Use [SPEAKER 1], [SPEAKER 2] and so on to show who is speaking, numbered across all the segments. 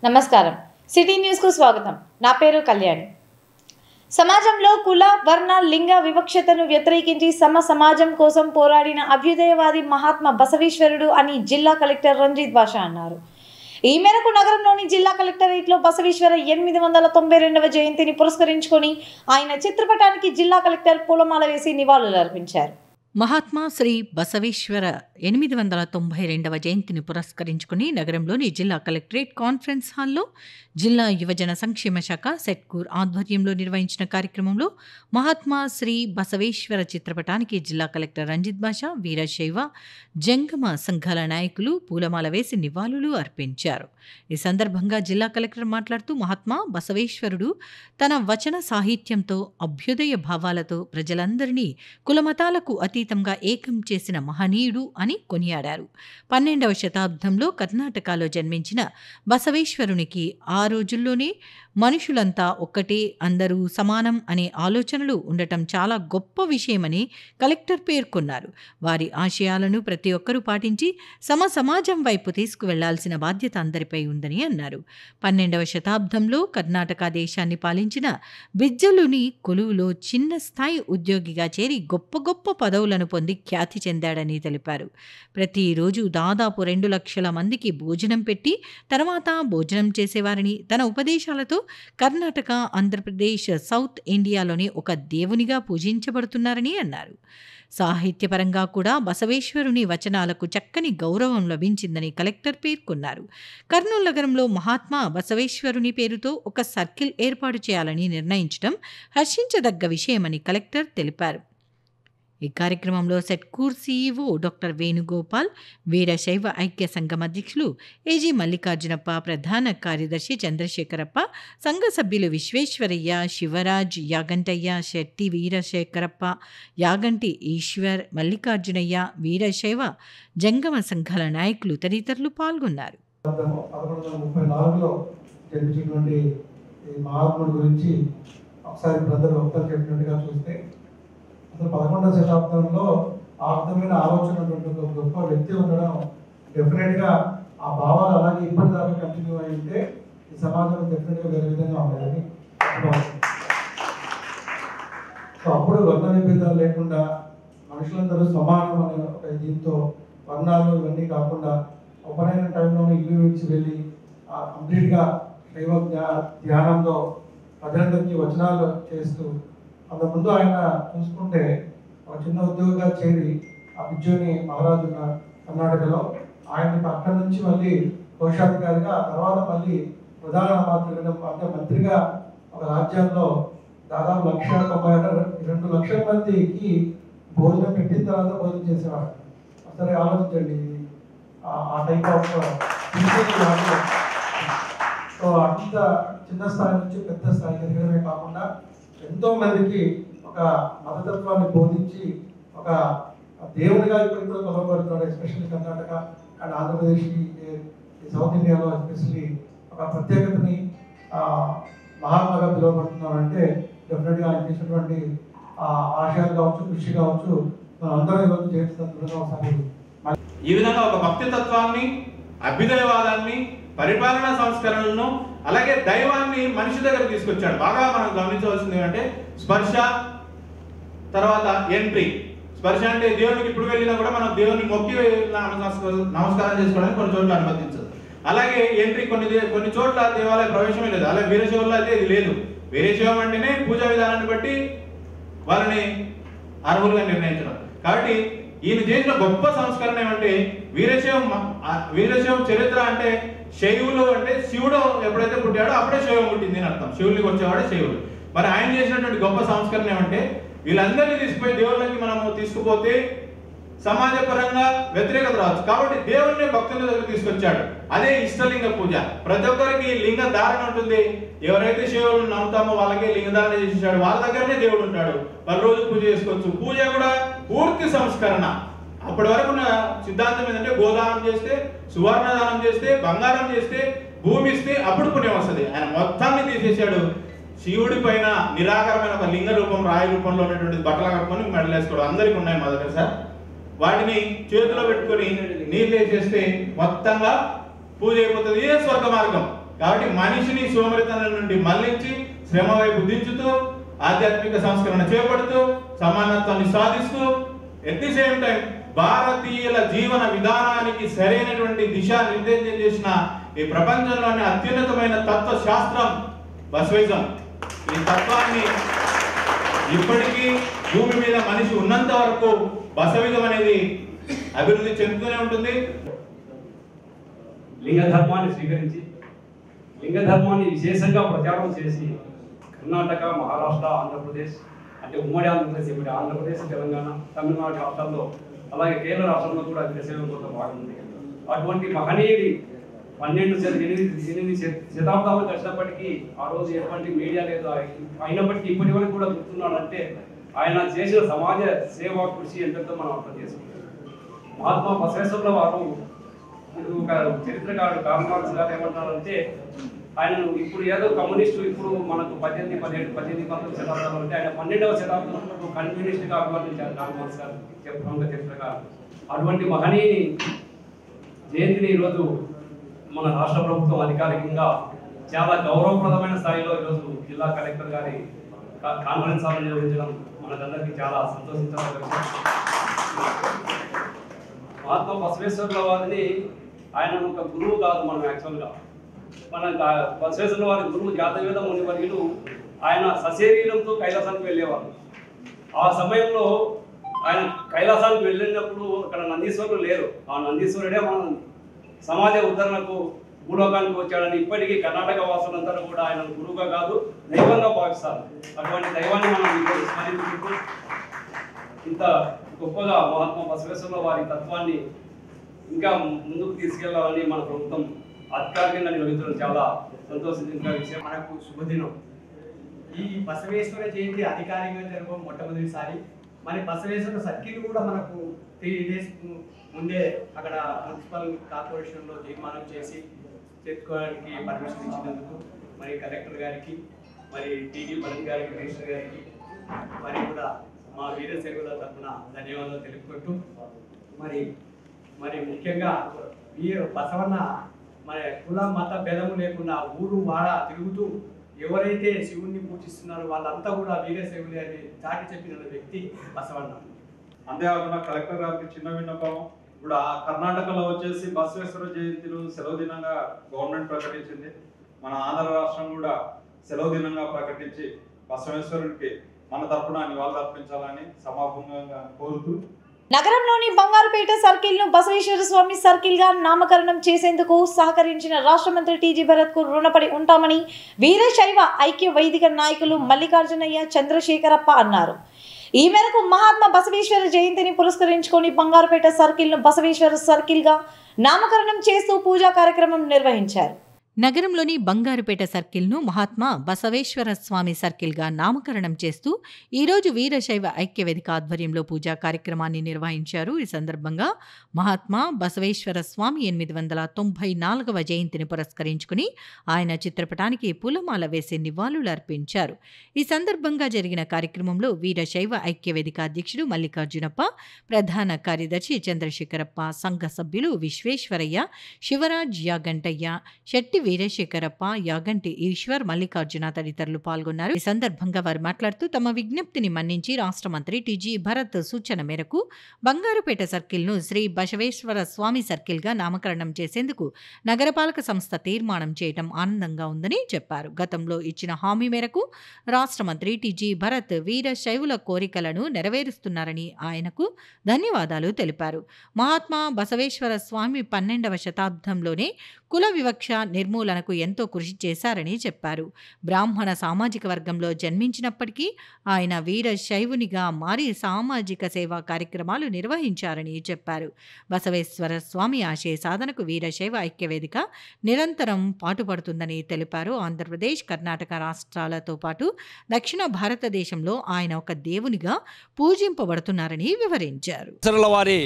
[SPEAKER 1] నమస్కారం. సిటీ న్యూస్కు స్వాగతం. నా పేరు కళ్యాణి. సమాజంలో కుల, వర్ణ, లింగ వివక్షతను వ్యతిరేకించి సమాజం కోసం పోరాడిన అభ్యుదయవాది మహాత్మా బసవేశ్వరుడు అని జిల్లా కలెక్టర్ రంజిత్ భాషా అన్నారు. ఈ మేరకు నగరంలోని జిల్లా కలెక్టరేట్లో బసవేశ్వర 892వ జయంతిని పురస్కరించుకొని ఆయన చిత్రపటానికి జిల్లా కలెక్టర్ పూలమాల వేసి నివాళులర్పించారు.
[SPEAKER 2] మహాత్మా శ్రీ బసవేశ్వర 892వ జయంతిని పురస్కరించుకుని నగరంలోని జిల్లా కలెక్టరేట్ కాన్ఫరెన్స్ హాల్లో జిల్లా యువజన సంక్షేమ శాఖ సెట్కూర్ ఆధ్వర్యంలో నిర్వహించిన కార్యక్రమంలో మహాత్మా శ్రీ బసవేశ్వర చిత్రపటానికి జిల్లా కలెక్టర్ రంజిత్ భాషా, వీరశైవ జంగమ సంఘాల నాయకులు పూలమాల వేసి నివాళులు అర్పించారు. ఈ సందర్భంగా జిల్లా కలెక్టర్ మాట్లాడుతూ మహాత్మా బసవేశ్వరుడు తన వచన సాహిత్యంతో అభ్యుదయ భావాలతో ప్రజలందరినీ కులమతాలకు అతీతంగా ఏకం చేసిన మహనీయుడు అని కొనియాడారు. 12వ శతాబ్దంలో కర్ణాటకలో జన్మించిన బసవేశ్వరునికి ఆ రోజుల్లోనే మనుషులంతా ఒక్కటే, అందరూ సమానం అనే ఆలోచనలు ఉండటం చాలా గొప్ప విషయమని కలెక్టర్ పేర్కొన్నారు. వారి ఆశయాలను ప్రతి ఒక్కరూ పాటించి సమాజం వైపు తీసుకువెళ్లాల్సిన బాధ్యత అందరిపై ఉందని అన్నారు. 12వ శతాబ్దంలో కర్ణాటక దేశాన్ని పాలించిన బిజ్జలుని కొలువులో చిన్న స్థాయి ఉద్యోగిగా చేరి గొప్ప పదవులను పొంది ఖ్యాతి చెందాడని తెలిపారు. ప్రతిరోజు దాదాపు 2 లక్షల మందికి భోజనం పెట్టి తర్వాత భోజనం చేసేవారని, తన ఉపదేశాలతో కర్ణాటక, ఆంధ్రప్రదేశ్, సౌత్ ఇండియాలోని ఒక దేవునిగా పూజించబడుతున్నారని అన్నారు. సాహిత్యపరంగా కూడా బసవేశ్వరుని వచనాలకు చక్కని గౌరవం లభించిందని కలెక్టర్ పేర్కొన్నారు. కర్నూలు నగరంలో మహాత్మా బసవేశ్వరుని పేరుతో ఒక సర్కిల్ ఏర్పాటు చేయాలని నిర్ణయించడం హర్షించదగ్గ విషయమని కలెక్టర్ తెలిపారు. ఈ కార్యక్రమంలో సెట్కూర్ సీఈఓ డాక్టర్ వేణుగోపాల్, వీరశైవ ఐక్య సంఘం అధ్యక్షులు ఏజీ మల్లికార్జునప్ప, ప్రధాన కార్యదర్శి చంద్రశేఖరప్ప, సంఘ సభ్యులు విశ్వేశ్వరయ్య, శివరాజ్, యాగంటయ్య, శెట్టి వీరశేఖరప్ప, యాగంటి ఈశ్వర్, మల్లికార్జునయ్య, వీరశైవ జంగమ సంఘాల నాయకులు తదితరులు పాల్గొన్నారు.
[SPEAKER 3] 1134లో జన్మించినటువంటి మహాత్ముడి గురించి ఒకసారి బ్రదర్ ఒకసారి చెప్పినట్టుగా చూస్తే అసలు 11వ శతాబ్దంలో ఆ విధమైన ఆలోచన ఒక గొప్ప వ్యక్తి ఉండడం డెఫినెట్గా ఆ భావాలు అలాగే ఇప్పటిదాకా కంటిన్యూ అయి ఉంటే ఈ సమాజం డెఫినెట్గా వేరే విధంగా ఉండేదని. సో అప్పుడు వర్ణ విభేదాలు లేకుండా మనుషులందరూ సమానం అనే ఒక దీంతో వర్ణాలు ఇవన్నీ కాకుండా ఉపనయన టైంలోనే ఇల్లు విడిచి వెళ్ళి కంప్లీట్గా దైవ ధ్యానంలో ప్రజలందరికీ వచనాలు చేస్తూ అంతకుముందు ఆయన చూసుకుంటే ఒక చిన్న ఉద్యోగిగా చేరి ఆ బిజ్జుని మహారాజు కర్ణాటకలో ఆయన అక్కడి నుంచి మళ్ళీ కోశాధికారిగా, తర్వాత మళ్ళీ ప్రధాన మంత్రిగా ఒక రాజ్యంలో దాదాపు 192 లక్షల మందికి భోజనం పెట్టిన తర్వాత భోజనం చేసేవాడు. సరే ఆలోచించండి ఆ టైప్ ఆఫ్. సో అంత చిన్న స్థాయి నుంచి పెద్ద స్థాయికి ఎదగడమే కాకుండా ఎంతో మందికి ఒక మతతత్వాన్ని బోధించి ఒక దేవుడిగా ఇప్పుడు కొలవబడుతున్నాడు. Especially Karnataka and Andhra Pradesh, south ఇండియాలో ఎస్పెషల్లీ ఒక ప్రత్యేకతని మహాత్మాగా పిలువబడుతున్నారు. అంటే డెఫినెట్గా ఆయన చేసినటువంటి ఆశయాలు కావచ్చు, కృషి కావచ్చు, మనం అందరం ఈరోజు చేస్తున్న
[SPEAKER 4] ఈ విధంగా ఒక భక్తి తత్వాన్ని, అభ్యుదయవాదాన్ని, పరిపాలనా సంస్కరణలను, అలాగే దైవాన్ని మనిషి దగ్గర తీసుకొచ్చాడు. బాగా మనం గమనించవలసింది ఏంటంటే స్పర్శ, తర్వాత ఎంట్రీ. స్పర్శ అంటే దేవునికి ఇప్పుడు వెళ్ళినా కూడా మనం దేవుని మొక్కి నమస్కారం చేసుకోవడానికి కొన్ని చోట్ల అనుమతించదు. అలాగే ఎంట్రీ కొన్ని చోట్ల దేవాలయ ప్రవేశమే లేదు. అలాగే వీరశైవంలో అయితే ఇది లేదు. వీరశైవం అంటేనే పూజా విధానాన్ని బట్టి వాళ్ళని అర్హులుగా నిర్ణయించడం. కాబట్టి ఈయన చేసిన గొప్ప సంస్కరణ ఏమంటే వీరశైవం చరిత్ర అంటే శైవులు అంటే శివుడు ఎప్పుడైతే పుట్టాడో అప్పుడే శైవం పుట్టింది అని అర్థం. శివుడికి వచ్చేవాడే శైవుడు. మరి ఆయన చేసినటువంటి గొప్ప సంస్కరణ ఏమంటే వీళ్ళందరినీ తీసుకుపోయి దేవుళ్ళకి మనము తీసుకుపోతే సమాజపరంగా వ్యతిరేకత రావచ్చు. కాబట్టి దేవుడిని భక్తుల దగ్గర తీసుకొచ్చాడు. అదే ఇష్టలింగ పూజ. ప్రతి ఒక్కరికి లింగ ధారణ ఉంటుంది. ఎవరైతే శివులను నమ్ముతామో వాళ్ళకే లింగ ధారణ చేసేసాడు. వాళ్ళ దగ్గరనే దేవుడు ఉంటాడు. వాళ్ళు రోజు పూజ చేసుకోవచ్చు. పూజ కూడా పూర్తి సంస్కరణ. అప్పటి వరకు ఉన్న సిద్ధాంతం ఏంటంటే గోదానం చేస్తే, సువర్ణ దానం చేస్తే, బంగారం చేస్తే, భూమి ఇస్తే అప్పుడు పుణ్యం వస్తుంది. ఆయన మొత్తాన్ని తీసేశాడు. శివుడి పైన నిరాకారమైన ఒక లింగ రూపం, రాయి రూపంలో ఉన్నటువంటి బట్టలు కట్టుకొని మెడలు వేసుకోవడం అందరికీ ఉన్నాయి మొదట సార్. వాటిని చేతిలో పెట్టుకొని నీళ్ళు వేసేస్తే మొత్తంగా పూజ అయిపోతుంది. ఇదే స్వర్గ మార్గం. కాబట్టి మనిషిని సోమరితనం నుండి మళ్లించి శ్రమ వైపు దించుతూ ఆధ్యాత్మిక సంస్కరణ చేపడుతూ సమానత్వాన్ని సాధిస్తూ ఎట్ ది సేమ్ టైం భారతీయుల జీవన విధానానికి సరైనటువంటి దిశా నిర్దేశం చేసిన ఈ ప్రపంచంలోని అత్యున్నతమైన తత్వ శాస్త్రం బసవిజం. ఈ తత్వాన్ని ఇప్పటికీ భూమి మీద మనిషి ఉన్నంత వరకు బసవిజం అనేది అభివృద్ధి చెందుతూనే ఉంటుంది.
[SPEAKER 5] లింగ ధర్మాన్ని స్వీకరించి లింగ ధర్మాన్ని విశేషంగా ప్రచారం చేసి కర్ణాటక, మహారాష్ట్ర, ఆంధ్రప్రదేశ్ అంటే ఉమ్మడి ఆంధ్రప్రదేశ్, ఇప్పటి ఆంధ్రప్రదేశ్, తెలంగాణ, తమిళనాడు రాష్ట్రాల్లో అలాగే కేరళ రాష్ట్రంలో కూడా వీరశైవం కోసం బాగుంది. అటువంటి మహనీయుడి 12 శతాబ్దాలకు వచ్చినప్పటికీ ఆ రోజు ఎటువంటి మీడియా లేదు, అయినప్పటికీ ఇప్పటి వరకు కూడా గుర్తున్నాడంటే ఆయన చేసిన సమాజ సేవా కృషి ఎంతతో మనం అర్థం చేసుకుంటాం. మహాత్మా బసవేశ్వరుల వారు ఒక చరిత్రకారుడు కార్ల్ మార్క్స్ గారు ఏమంటారంటే ఆయనను ఇప్పుడు ఏదో కమ్యూనిస్టు ఇప్పుడు మనకు 18, 19 శతాబ్దాలు అంటే ఆయన 12వ శతాబ్దంలో కమ్యూనిస్టుగా అభివర్ణించారు కార్ల్ మార్క్స్ గారు ప్రముఖ చరిత్రకారుడు. అటువంటి మహనీయుని జయంతిని ఈరోజు మన రాష్ట్ర ప్రభుత్వం అధికారికంగా చాలా గౌరవప్రదమైన స్థాయిలో ఈరోజు జిల్లా కలెక్టర్ గారి కాన్ఫరెన్స్ హాల్ నిర్వహించడం మనకందరికీ చాలా సంతోషించదగ్గ విషయం. మహాత్మా బసవేశ్వరుల వారిని ఆయన ఒక గురువు కాదు, మనం యాక్చువల్గా మన బసవేశ్వరుల వారి గురువు జాతవేద మునివర్యులు ఆయన సశరీరంతో కైలాసానికి వెళ్ళేవారు. ఆ సమయంలో ఆయన కైలాసానికి వెళ్ళినప్పుడు అక్కడ నందీశ్వరులు లేరు. ఆ నందీశ్వరుడే మన సమాజ ఉద్ధరణకు భూలోకానికి వచ్చాడని ఇప్పటికీ కర్ణాటక వాసులందరూ కూడా ఆయన గురువుగా కాదు దైవంగా భావిస్తారు. అటువంటి దైవాన్ని మనం స్మరించుకుంటూ ఇంత గొప్పగా మహాత్మా బసవేశ్వరుల వారి తత్వాన్ని ఇంకా ముందుకు తీసుకెళ్లాలని మన ప్రభుత్వం అధికారికంగా నిర్వహించడం చాలా సంతోషించిన విషయం.
[SPEAKER 6] మనకు శుభదినం. ఈ బసవేశ్వర జయంతి అధికారికంగా జరగడం మొట్టమొదటిసారి. మరి బసవేశ్వర సర్కిల్ కూడా మనకు 3 days ముందే అక్కడ మున్సిపల్ కార్పొరేషన్లో తీర్మానం చేసి తెచ్చుకోవడానికి పర్మిషన్ ఇచ్చినందుకు మరి కలెక్టర్ గారికి, మరి టీడీ భరత్ గారికి, మినిస్టర్ గారికి మరి కూడా మా వీరశైవుల తరఫున ధన్యవాదాలు తెలుపుకుంటూ మరి ముఖ్యంగా బసవన్న మరి కుల మత భేదము లేకుండా ఊరు వాడ తిరుగుతూ ఎవరైతే శివుణ్ణి పూజిస్తున్నారో వాళ్ళంతా కూడా వీరశైవులే అని చాటి చెప్పిన వ్యక్తి బసవన్న.
[SPEAKER 7] అంతేకాకుండా కలెక్టర్ గారికి చిన్న విన్నపం కూడా, కర్ణాటకలో వచ్చేసి బసవేశ్వర జయంతిని సెలవు దినంగా గవర్నమెంట్ ప్రకటించింది. మన ఆంధ్ర రాష్ట్రం కూడా సెలవు దినంగా ప్రకటించి బసవేశ్వరుడికి మన తరఫున నివాళులు అర్పించాలని సమాపంగా కోరుతూ
[SPEAKER 1] నగరంలోని బంగారుపేట సర్కిల్ ను బసవేశ్వర స్వామి సర్కిల్ గా నామకరణం చేసేందుకు సహకరించిన రాష్ట్ర మంత్రి టీజీ భరత్ కు రుణపడి ఉంటామని వీరశైవ ఐక్య వైదిక నాయకులు మల్లికార్జునయ్య, చంద్రశేఖరప్ప అన్నారు. ఈ మేరకు మహాత్మా బసవేశ్వర జయంతిని పురస్కరించుకొని బంగారుపేట సర్కిల్ ను బసవేశ్వర సర్కిల్ గా నామకరణం చేస్తూ పూజా కార్యక్రమం నిర్వహించారు.
[SPEAKER 2] నగరంలోని బంగారుపేట సర్కిల్ను మహాత్మా బసవేశ్వర స్వామి సర్కిల్గా నామకరణం చేస్తూ ఈరోజు వీరశైవ ఐక్యవేదిక ఆధ్వర్యంలో పూజా కార్యక్రమాన్ని నిర్వహించారు. ఈ సందర్భంగా మహాత్మా బసవేశ్వర స్వామి 894వ జయంతిని పురస్కరించుకుని ఆయన చిత్రపటానికి పూలమాల వేసి నివాళులు అర్పించారు. ఈ సందర్భంగా జరిగిన కార్యక్రమంలో వీరశైవ ఐక్యవేదిక అధ్యక్షుడు మల్లికార్జునప్ప, ప్రధాన కార్యదర్శి చంద్రశేఖరప్ప, సంఘ సభ్యులు విశ్వేశ్వరయ్య, శివరాజ్ యాగంటయ్య, శెట్టి వీరశేఖరప్ప, యాగంటి ఈశ్వర్, మల్లికార్జున తదితరులు పాల్గొన్నారు. ఈ సందర్భంగా వారు మాట్లాడుతూ తమ విజ్ఞప్తిని మన్నించి రాష్ట్ర మంత్రి టీజీ భరత్ సూచన మేరకు బంగారుపేట సర్కిల్ను శ్రీ బసవేశ్వర స్వామి సర్కిల్గా నామకరణం చేసేందుకు నగరపాలక సంస్థ తీర్మానం చేయడం ఆనందంగా ఉందని చెప్పారు. గతంలో ఇచ్చిన హామీ మేరకు రాష్ట్ర మంత్రి టీజీ భరత్ వీరశైవుల కోరికలను నెరవేరుస్తున్నారని ఆయనకు ధన్యవాదాలు తెలిపారు. మహాత్మా బసవేశ్వర స్వామి 12వ శతాబ్దంలోనే కుల వివక్ష నిర్మూలనకు ఎంతో కృషి చేశారని చెప్పారు. బ్రాహ్మణ సామాజిక వర్గంలో జన్మించినప్పటికీ ఆయన వీరశైవునిగా మారి సామాజిక సేవా కార్యక్రమాలు నిర్వహించారని చెప్పారు. బసవేశ్వర స్వామి ఆశయ సాధనకు వీరశైవ ఐక్యవేదిక నిరంతరం పాటుపడుతుందని తెలిపారు. ఆంధ్రప్రదేశ్, కర్ణాటక రాష్ట్రాలతో పాటు దక్షిణ భారతదేశంలో ఆయన ఒక దేవునిగా పూజింపబడుతున్నారని వివరించారు.
[SPEAKER 5] వారి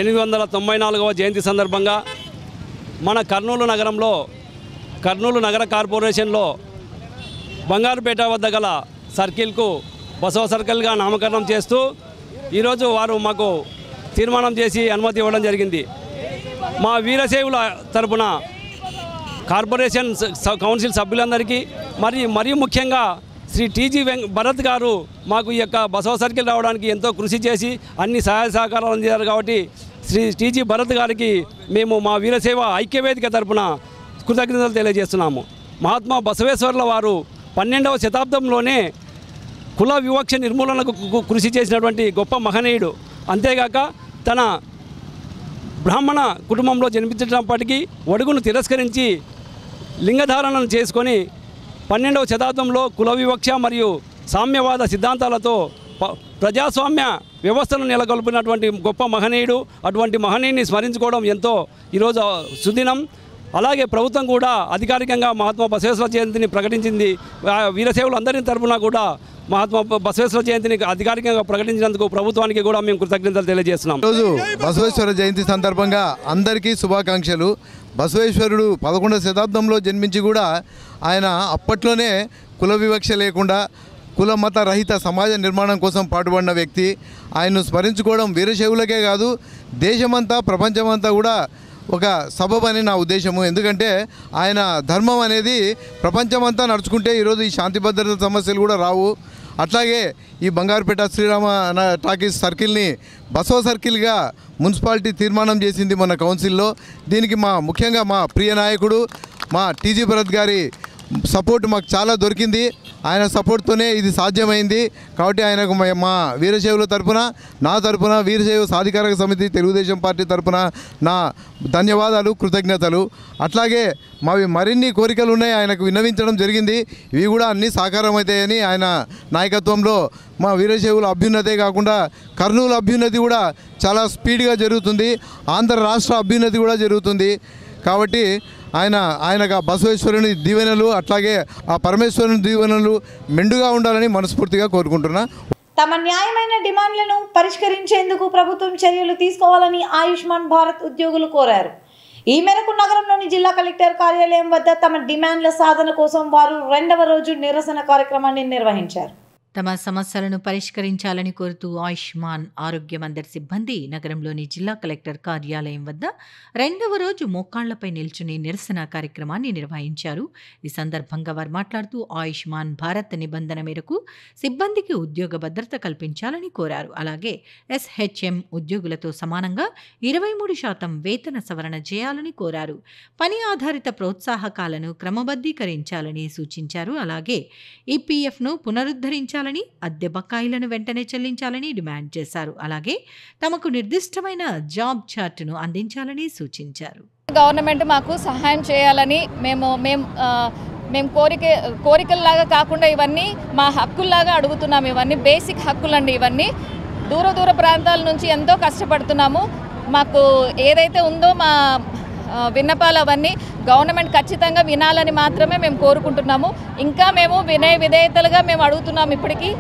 [SPEAKER 5] 894వ జయంతి సందర్భంగా మన కర్నూలు నగరంలో కర్నూలు నగర కార్పొరేషన్లో బంగారుపేట వద్ద గల సర్కిల్కు బసవ సర్కిల్గా నామకరణం చేస్తూ ఈరోజు వారు మాకు తీర్మానం చేసి అనుమతి ఇవ్వడం జరిగింది. మా వీరశైవుల తరపున కార్పొరేషన్ కౌన్సిల్ సభ్యులందరికీ మరియు ముఖ్యంగా శ్రీ టీజీ భరత్ గారు మాకు ఈ యొక్క బసవ సర్కిల్ రావడానికి ఎంతో కృషి చేసి అన్ని సహాయ సహకారాలు అందించారు. కాబట్టి శ్రీ టీజీ భరత్ గారికి మేము మా వీరసేవ ఐక్యవేదిక తరపున కృతజ్ఞతలు తెలియజేస్తున్నాము. మహాత్మా బసవేశ్వర్ల వారు 12వ శతాబ్దంలోనే కుల వివక్ష నిర్మూలనకు కృషి చేసినటువంటి గొప్ప మహనీయుడు. అంతేగాక తన బ్రాహ్మణ కుటుంబంలో జన్మించినప్పటికీ ఒడుగును తిరస్కరించి లింగధారణను చేసుకొని 12వ శతాబ్దంలో కుల వివక్ష మరియు సామ్యవాద సిద్ధాంతాలతో ప్రజాస్వామ్య వ్యవస్థను నెలకొల్పినటువంటి గొప్ప మహనీయుడు. అటువంటి మహనీయుని స్మరించుకోవడం ఎంతో ఈరోజు సుదినం. అలాగే ప్రభుత్వం కూడా అధికారికంగా మహాత్మా బసవేశ్వర జయంతిని ప్రకటించింది. వీరసేవులు అందరి తరపున కూడా మహాత్మా బసవేశ్వర జయంతిని అధికారికంగా ప్రకటించినందుకు ప్రభుత్వానికి కూడా మేము కృతజ్ఞతలు తెలియజేస్తున్నాం.
[SPEAKER 8] ఈరోజు బసవేశ్వర జయంతి సందర్భంగా అందరికీ శుభాకాంక్షలు. బసవేశ్వరుడు 11వ శతాబ్దంలో జన్మించి కూడా ఆయన అప్పట్లోనే కుల వివక్ష లేకుండా కుల మత రహిత సమాజ నిర్మాణం కోసం పాటుపడిన వ్యక్తి. ఆయన్ను స్మరించుకోవడం వీరశైవులకే కాదు దేశమంతా ప్రపంచమంతా కూడా ఒక సబబని నా ఉద్దేశము. ఎందుకంటే ఆయన ధర్మం అనేది ప్రపంచమంతా నడుచుకుంటే ఈరోజు ఈ శాంతి భద్రత సమస్యలు కూడా రావు. అట్లాగే ఈ బంగారుపేట శ్రీరామ టాకీస్ సర్కిల్ని బసవ సర్కిల్గా మున్సిపాలిటీ తీర్మానం చేసింది మన కౌన్సిల్లో. దీనికి ముఖ్యంగా మా ప్రియ నాయకుడు మా టీజీ భరత్ గారి సపోర్ట్ మాకు చాలా దొరికింది. ఆయన సపోర్ట్తోనే ఇది సాధ్యమైంది. కాబట్టి ఆయనకు మా వీరశైవుల తరపున నా తరపున వీరశైవ సాధికారక సమితి తెలుగుదేశం పార్టీ తరపున నా ధన్యవాదాలు కృతజ్ఞతలు. అట్లాగే మావి మరిన్ని కోరికలు ఉన్నాయి ఆయనకు విన్నవించడం జరిగింది. ఇవి కూడా అన్నీ సాకారం అవుతాయని ఆయన నాయకత్వంలో మా వీరశైవుల అభ్యున్నతే కాకుండా కర్నూలు అభ్యున్నతి కూడా చాలా స్పీడ్గా జరుగుతుంది. ఆంధ్ర రాష్ట్ర అభ్యున్నతి కూడా జరుగుతుంది. కాబట్టి ఆయనకు బసవేశ్వరుని దీవెనలు అట్లాగే ఆ పరమేశ్వరుని దీవెనలు మెండుగా ఉండాలని మనస్ఫూర్తిగా కోరుకుంటున్నా.
[SPEAKER 1] తమ న్యాయమైన డిమాండ్లను పరిష్కరించేందుకు ప్రభుత్వం చర్యలు తీసుకోవాలని ఆయుష్మాన్ భారత్ ఉద్యోగులు కోరారు. ఈ మేరకు నగరంలోని జిల్లా కలెక్టర్ కార్యాలయం వద్ద తమ డిమాండ్ల సాధన కోసం వారు 2వ రోజు నిరసన కార్యక్రమాన్ని నిర్వహించారు.
[SPEAKER 2] తమ సమస్యలను పరిష్కరించాలని కోరుతూ ఆయుష్మాన్ ఆరోగ్య మందిర్ సిబ్బంది నగరంలోని జిల్లా కలెక్టర్ కార్యాలయం వద్ద 2వ రోజు మోకాళ్లపై నిల్చుని నిరసన కార్యక్రమాన్ని నిర్వహించారు. ఈ సందర్భంగా వారు మాట్లాడుతూ ఆయుష్మాన్ భారత్ నిబంధన మేరకు సిబ్బందికి ఉద్యోగ భద్రత కల్పించాలని కోరారు. అలాగే SHM ఉద్యోగులతో సమానంగా 23% వేతన సవరణ చేయాలని కోరారు. పని ఆధారిత ప్రోత్సాహకాలను క్రమబద్ధీకరించాలని సూచించారు. అలాగే EPFను పునరుద్ధరించాలని, అద్దె బకాయిలను వెంటనే చెల్లించాలని డిమాండ్ చేశారు. అలాగే తమకు నిర్దిష్టమైన జాబ్ చార్టును అందించాలని సూచించారు.
[SPEAKER 9] గవర్నమెంట్ మాకు సహాయం చేయాలని మేము కోరికల్లాగా కాకుండా ఇవన్నీ మా హక్కుల్లాగా అడుగుతున్నాము. ఇవన్నీ బేసిక్ హక్కులండి. ఇవన్నీ దూర ప్రాంతాల నుంచి ఎంతో కష్టపడుతున్నాము. మాకు ఏదైతే ఉందో మా విన్నపాలు అవన్నీ గవర్నమెంట్ ఖచ్చితంగా వినాలని మాత్రమే మేము కోరుకుంటున్నాము. ఇంకా మేము విధేయతలుగా మేము అడుగుతున్నాము. ఇప్పటికీ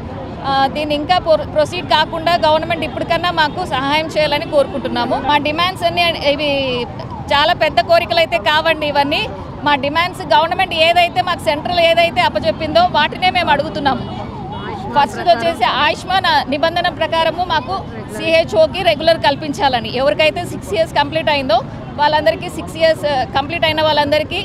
[SPEAKER 9] దీన్ని ఇంకా ప్రొసీడ్ కాకుండా గవర్నమెంట్ ఇప్పటికన్నా మాకు సహాయం చేయాలని కోరుకుంటున్నాము. మా డిమాండ్స్ అన్ని ఇవి చాలా పెద్ద కోరికలు అయితే కావండి. ఇవన్నీ మా డిమాండ్స్ గవర్నమెంట్ ఏదైతే మాకు సెంట్రల్ ఏదైతే అప్పచెప్పిందో వాటినే మేము అడుగుతున్నాము. ఫస్ట్ వచ్చేసి ఆయుష్మాన్ నిబంధన ప్రకారము మాకు CHOకి రెగ్యులర్ కల్పించాలని, ఎవరికైతే 6 years కంప్లీట్ అయిందో వాళ్ళందరికీ 6 years కంప్లీట్ అయిన వాళ్ళందరికీ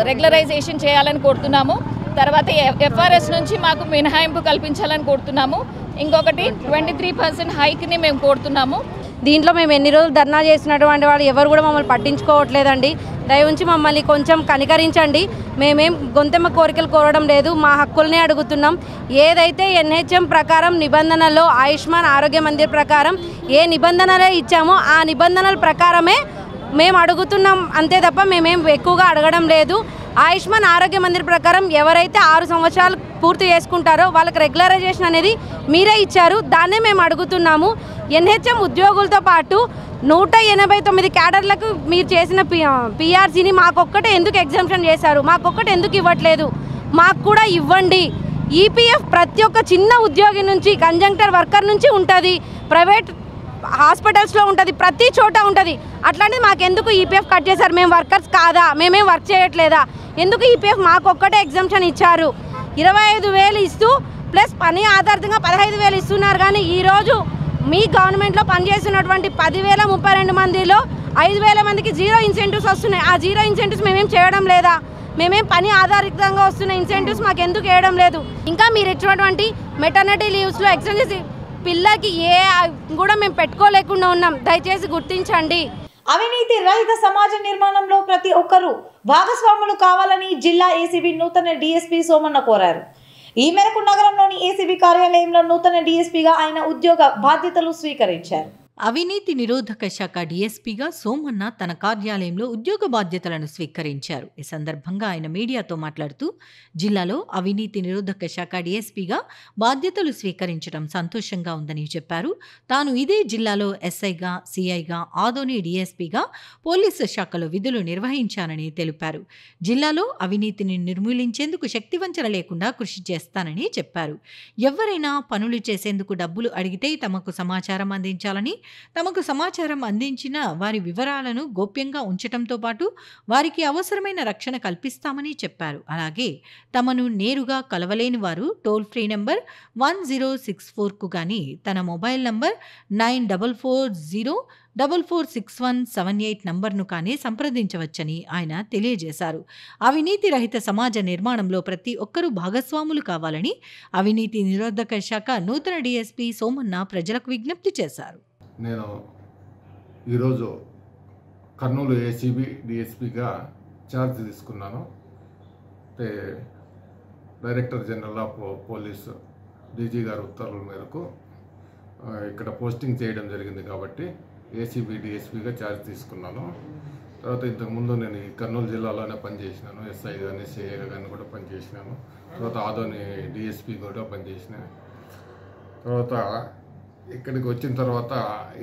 [SPEAKER 9] రెగ్యులరైజేషన్ చేయాలని కోరుతున్నాము. తర్వాత FRS నుంచి మాకు మినహాయింపు కల్పించాలని కోరుతున్నాము. ఇంకొకటి 23% హైక్ని మేము కోరుతున్నాము.
[SPEAKER 10] దీంట్లో మేము ఎన్ని రోజులు ధర్నా చేసినటువంటి వాళ్ళు ఎవరు కూడా మమ్మల్ని పట్టించుకోవట్లేదండి. దయవుంచి మమ్మల్ని కొంచెం కనికరించండి. మేమేం గొంతెమ్మ కోరికలు కోరడం లేదు, మా హక్కులనే అడుగుతున్నాం. ఏదైతే NHM ప్రకారం నిబంధనల్లో ఆయుష్మాన్ ఆరోగ్య మందిర్ ప్రకారం ఏ నిబంధనలే ఇచ్చామో ఆ నిబంధనల ప్రకారమే మేము అడుగుతున్నాం అంతే తప్ప మేమేం ఎక్కువగా అడగడం లేదు. ఆయుష్మాన్ ఆరోగ్య మందిర్ ప్రకారం ఎవరైతే 6 సంవత్సరాలు పూర్తి చేసుకుంటారో వాళ్ళకి రెగ్యులరైజేషన్ అనేది మీరే ఇచ్చారు, దాన్నే మేము అడుగుతున్నాము. NHM ఉద్యోగులతో పాటు 189 క్యాడర్లకు మీరు చేసిన PRCని మాకొక్కటే ఎందుకు ఎగ్జంప్షన్ చేశారు, మాకొక్కటి ఎందుకు ఇవ్వట్లేదు, మాకు కూడా ఇవ్వండి. EPF ప్రతి ఒక్క చిన్న ఉద్యోగి నుంచి కంజంక్టర్ వర్కర్ నుంచి ఉంటుంది, ప్రైవేట్ హాస్పిటల్స్లో ఉంటుంది, ప్రతి చోట ఉంటుంది. అట్లాంటిది మాకెందుకు EPF కట్ చేశారు? మేము వర్కర్స్ కాదా? మేమేం వర్క్ చేయట్లేదా? ఎందుకు EPF మాకొక్కటే ఎగ్జంప్షన్ ఇచ్చారు? 25,000 ఇస్తూ ప్లస్ పని ఆధారితంగా 15,000 ఇస్తున్నారు. కానీ ఈరోజు మీ గవర్నమెంట్లో పనిచేస్తున్నటువంటి 10,032 మందిలో 5,000 మందికి 0 ఇన్సెంటివ్స్ వస్తున్నాయి. ఆ 0 ఇన్సెంటివ్స్ మేమేం చేయడం లేదా? మేమేం పని ఆధారితంగా వస్తున్న ఇన్సెంటివ్స్ మాకు ఎందుకు వేయడం లేదు? ఇంకా మీరు ఇచ్చినటువంటి మెటర్నిటీ లీవ్స్లో ఎక్స్టెండ్ చేసి పిల్లకి ఏ కూడా మేము పెట్టుకోలేకుండా ఉన్నాం. దయచేసి గుర్తించండి.
[SPEAKER 1] అవినీతి రహిత సమాజ నిర్మాణంలో ప్రతి ఒక్కరూ భాగస్వాములు కావాలని జిల్లా ఏసీబీ నూతన డీఎస్పీ సోమన్న కోరారు. ఈ మేరకు నగరంలోని ఏసీబీ కార్యాలయంలో నూతన డీఎస్పీగా ఆయన ఉద్యోగ బాధ్యతలు స్వీకరించారు.
[SPEAKER 2] అవినీతి నిరోధక శాఖ డీఎస్పీగా సోమన్న తన కార్యాలయంలో ఉద్యోగ బాధ్యతలను స్వీకరించారు. ఈ సందర్భంగా ఆయన మీడియాతో మాట్లాడుతూ జిల్లాలో అవినీతి నిరోధక శాఖ డీఎస్పీగా బాధ్యతలు స్వీకరించడం సంతోషంగా ఉందని చెప్పారు. తాను ఇదే జిల్లాలో ఎస్ఐగా, సిఐగా, ఆదోని డీఎస్పీగా పోలీసు శాఖలో విధులు నిర్వహించానని తెలిపారు. జిల్లాలో అవినీతిని నిర్మూలించేందుకు శక్తివంచన లేకుండా కృషి చేస్తానని చెప్పారు. ఎవరైనా పనులు చేసేందుకు డబ్బులు అడిగితే తమకు సమాచారం అందించాలని, తమకు సమాచారం అందించిన వారి వివరాలను గోప్యంగా ఉంచడంతో పాటు వారికి అవసరమైన రక్షణ కల్పిస్తామని చెప్పారు. అలాగే తమను నేరుగా కలవలేని వారు టోల్ ఫ్రీ నంబర్ 1064కు కానీ తన మొబైల్ నంబర్ 9440446178 నంబర్ను కానీ సంప్రదించవచ్చని ఆయన తెలియజేశారు. అవినీతి రహిత సమాజ నిర్మాణంలో ప్రతి ఒక్కరూ భాగస్వాములు కావాలని అవినీతి నిరోధక శాఖ నూతన డీఎస్పీ సోమన్న ప్రజలకు విజ్ఞప్తి చేశారు.
[SPEAKER 11] నేను ఈరోజు కర్నూలు ఏసీబీ డిఎస్పీగా ఛార్జ్ తీసుకున్నాను. అంటే director general of police DG గారి ఉత్తర్వుల మేరకు ఇక్కడ పోస్టింగ్ చేయడం జరిగింది కాబట్టి ఏసీబీ డిఎస్పీగా ఛార్జ్ తీసుకున్నాను. తర్వాత ఇంతకుముందు నేను ఈ కర్నూలు జిల్లాలోనే పనిచేసినాను. ఎస్ఐ కానీ సిఐ కానీ కూడా పనిచేసినాను. తర్వాత ఆదోని డిఎస్పీ కూడా పనిచేసిన తర్వాత ఇక్కడికి వచ్చిన తర్వాత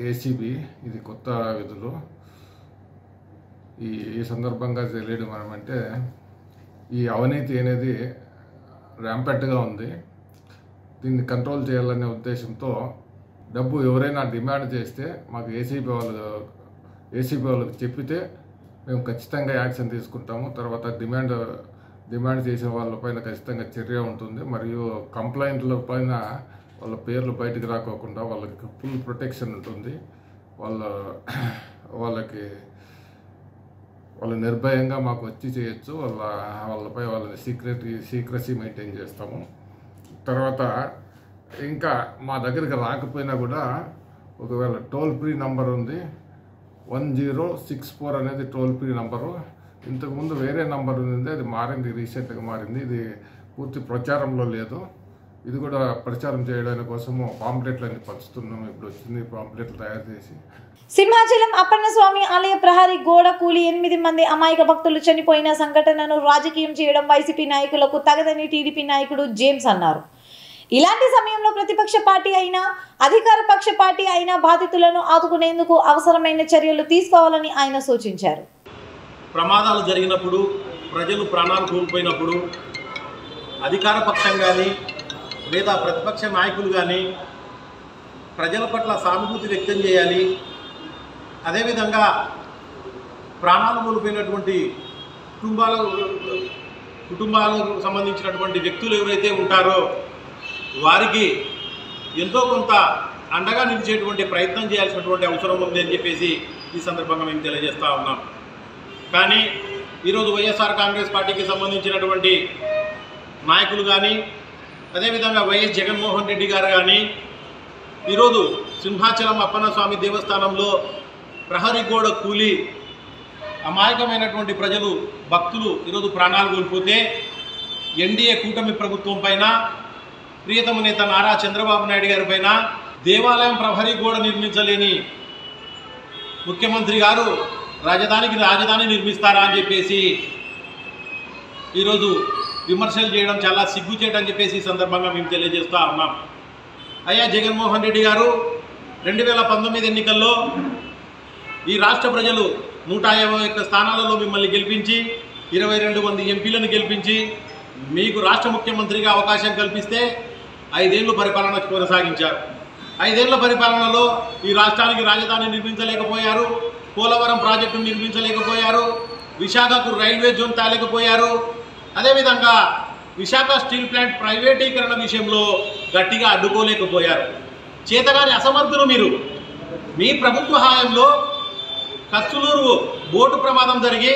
[SPEAKER 11] ఏసీబీ ఇది కొత్త విధులు. ఈ సందర్భంగా తెలియడం ఏమంటే ఈ అవినీతి అనేది ర్యాంపెట్గా ఉంది. దీన్ని కంట్రోల్ చేయాలనే ఉద్దేశంతో డబ్బు ఎవరైనా డిమాండ్ చేస్తే మాకు ఏసీబీ వాళ్ళకి చెప్పితే మేము ఖచ్చితంగా యాక్షన్ తీసుకుంటాము. తర్వాత డిమాండ్ చేసే వాళ్ళపైన ఖచ్చితంగా చర్య ఉంటుంది. మరియు కంప్లైంట్ల పైన వాళ్ళ పేర్లు బయటకు రాకోకుండా వాళ్ళకి ఫుల్ ప్రొటెక్షన్ ఉంటుంది. వాళ్ళు నిర్భయంగా మాకు వచ్చి చేయొచ్చు. వాళ్ళపై వాళ్ళని సీక్రసీ మెయింటైన్ చేస్తాము. తర్వాత ఇంకా మా దగ్గరికి రాకపోయినా కూడా ఒకవేళ టోల్ ఫ్రీ నంబర్ ఉంది 1064 అనేది టోల్ ఫ్రీ నంబరు. ఇంతకుముందు వేరే నంబర్ ఉంది, అది మారింది, రీసెంట్గా మారింది. ఇది పూర్తి ప్రచారంలో లేదు. ఇది కూడా ప్రచారం చేయడానికి కోసము పాంప్లెట్లన్నీ పంచుతున్నాము. ఇప్పుడు వచ్చింది పాంప్లెట్లు తయారు చేసి.
[SPEAKER 1] సింహాచలం అప్పన్నస్వామి ఆలయ ప్రహరీ గోడ కూలి 8 మంది అమాయక భక్తులు చనిపోయిన సంఘటనను రాజకీయం చేయడం వైసీపీ నాయకులకు తగదని టీడీపీ నాయకుడు జేమ్స్ అన్నారు. ఇలాంటి సమయంలో ప్రతిపక్ష పార్టీ అయినా అధికార పక్ష పార్టీ అయినా బాధితులను ఆదుకునేందుకు అవసరమైన చర్యలు తీసుకోవాలని ఆయన సూచించారు.
[SPEAKER 12] ప్రమాదాలు జరిగినప్పుడు, ప్రజలు ప్రాణాలు కోల్పోయినప్పుడు అధికార పక్షం కానీ లేదా ప్రతిపక్ష నాయకులు కానీ ప్రజల పట్ల సానుభూతి వ్యక్తం చేయాలి. అదేవిధంగా ప్రాణాలు కోల్పోయినటువంటి కుటుంబాలకు సంబంధించినటువంటి వ్యక్తులు ఎవరైతే ఉంటారో వారికి ఎంతో కొంత అండగా నిలిచేటువంటి ప్రయత్నం చేయాల్సినటువంటి అవసరం ఉంది అని చెప్పేసి ఈ సందర్భంగా మేము తెలియజేస్తూ ఉన్నాం. కానీ ఈరోజు వైఎస్ఆర్ కాంగ్రెస్ పార్టీకి సంబంధించినటువంటి నాయకులు కానీ అదేవిధంగా వైఎస్ జగన్మోహన్ రెడ్డి గారు కానీ ఈరోజు సింహాచలం అప్పన్నస్వామి దేవస్థానంలో ప్రహరీ గోడ కూలి అమాయకమైనటువంటి ప్రజలు, భక్తులు ఈరోజు ప్రాణాలు కోల్పోతే ఎన్డీఏ కూటమి ప్రభుత్వం పైన, ప్రియతమ నేత నారా చంద్రబాబు నాయుడు గారి పైన దేవాలయం ప్రహరీ గోడ నిర్మించలేని ముఖ్యమంత్రి గారు రాజధాని నిర్మిస్తారా అని చెప్పేసి ఈరోజు విమర్శలు చేయడం చాలా సిగ్గుచేటని చెప్పేసి ఈ సందర్భంగా మేము తెలియజేస్తూ ఉన్నాం. అయ్యా జగన్మోహన్ రెడ్డి గారు 2019 ఎన్నికల్లో ఈ రాష్ట్ర ప్రజలు 151 స్థానాలలో మిమ్మల్ని గెలిపించి 22 మంది ఎంపీలను గెలిపించి మీకు రాష్ట్ర ముఖ్యమంత్రిగా అవకాశం కల్పిస్తే 5 ఏళ్ళు పరిపాలన కొనసాగించారు. 5 ఏళ్ల పరిపాలనలో ఈ రాష్ట్రానికి రాజధాని నిర్మించలేకపోయారు, పోలవరం ప్రాజెక్టును నిర్మించలేకపోయారు, విశాఖకు రైల్వే జోన్ తేలేకపోయారు. అదేవిధంగా విశాఖ స్టీల్ ప్లాంట్ ప్రైవేటీకరణ విషయంలో గట్టిగా అడ్డుకోలేకపోయారు. చేతగాని అసమర్థులు మీరు. మీ ప్రభుత్వ హయాంలో కచ్చులూరు బోటు ప్రమాదం జరిగి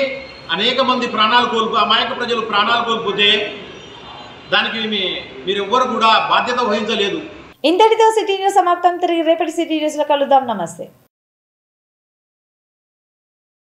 [SPEAKER 12] అనేక మంది అమాయక ప్రజలు ప్రాణాలు కోల్పోతే దానికి మీరు ఎవ్వరు కూడా బాధ్యత వహించలేదు.
[SPEAKER 1] ఇంతటితో సిటీ న్యూస్ సమాప్తం. తిరిగి రేపటి సిటీ న్యూస్లో కలుద్దాం. నమస్తే.